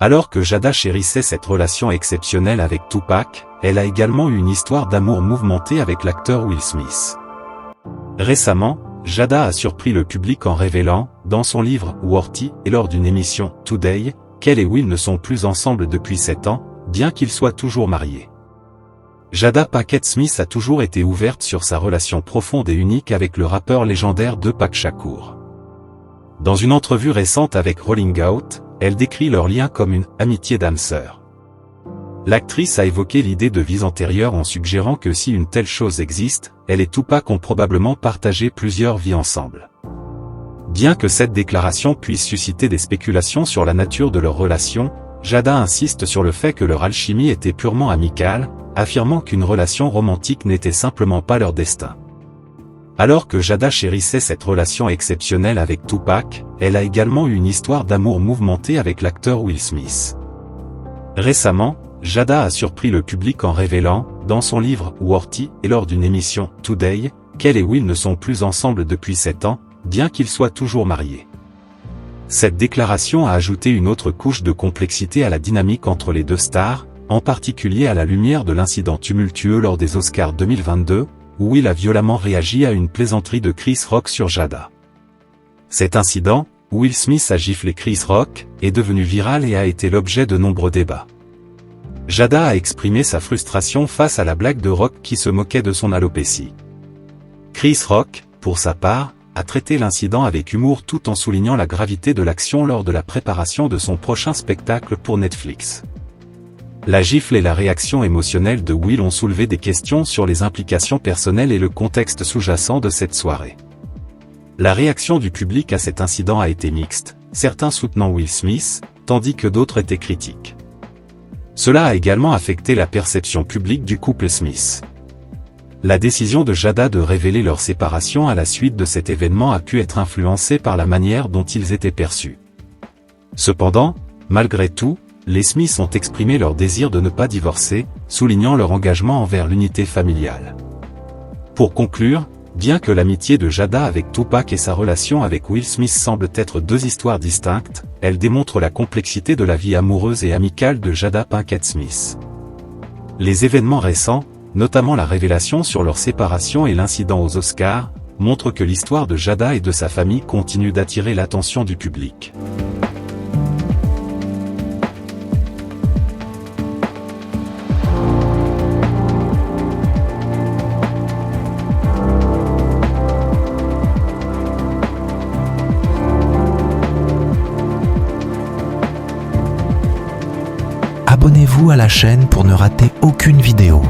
Alors que Jada chérissait cette relation exceptionnelle avec Tupac, elle a également eu une histoire d'amour mouvementée avec l'acteur Will Smith. Récemment, Jada a surpris le public en révélant, dans son livre Worthy et lors d'une émission Today, qu'elle et Will ne sont plus ensemble depuis 7 ans, bien qu'ils soient toujours mariés. Jada Pinkett Smith a toujours été ouverte sur sa relation profonde et unique avec le rappeur légendaire Tupac Shakur. Dans une entrevue récente avec Rolling Out, elle décrit leur lien comme une « amitié d'âme sœur ». L'actrice a évoqué l'idée de vies antérieures en suggérant que si une telle chose existe, elle et Tupac ont probablement partagé plusieurs vies ensemble. Bien que cette déclaration puisse susciter des spéculations sur la nature de leur relation, Jada insiste sur le fait que leur alchimie était purement amicale, affirmant qu'une relation romantique n'était simplement pas leur destin. Alors que Jada chérissait cette relation exceptionnelle avec Tupac, elle a également eu une histoire d'amour mouvementée avec l'acteur Will Smith. Récemment, Jada a surpris le public en révélant, dans son livre Worthy et lors d'une émission Today, qu'elle et Will ne sont plus ensemble depuis 7 ans, bien qu'ils soient toujours mariés. Cette déclaration a ajouté une autre couche de complexité à la dynamique entre les deux stars, en particulier à la lumière de l'incident tumultueux lors des Oscars 2022, où Will a violemment réagi à une plaisanterie de Chris Rock sur Jada. Cet incident, où Will Smith a giflé Chris Rock, est devenu viral et a été l'objet de nombreux débats. Jada a exprimé sa frustration face à la blague de Rock qui se moquait de son alopécie. Chris Rock, pour sa part, a traité l'incident avec humour tout en soulignant la gravité de l'action lors de la préparation de son prochain spectacle pour Netflix. La gifle et la réaction émotionnelle de Will ont soulevé des questions sur les implications personnelles et le contexte sous-jacent de cette soirée. La réaction du public à cet incident a été mixte, certains soutenant Will Smith, tandis que d'autres étaient critiques. Cela a également affecté la perception publique du couple Smith. La décision de Jada de révéler leur séparation à la suite de cet événement a pu être influencée par la manière dont ils étaient perçus. Cependant, malgré tout, les Smiths ont exprimé leur désir de ne pas divorcer, soulignant leur engagement envers l'unité familiale. Pour conclure, bien que l'amitié de Jada avec Tupac et sa relation avec Will Smith semblent être deux histoires distinctes, elles démontrent la complexité de la vie amoureuse et amicale de Jada Pinkett Smith. Les événements récents, notamment la révélation sur leur séparation et l'incident aux Oscars, montrent que l'histoire de Jada et de sa famille continue d'attirer l'attention du public. Abonnez-vous à la chaîne pour ne rater aucune vidéo.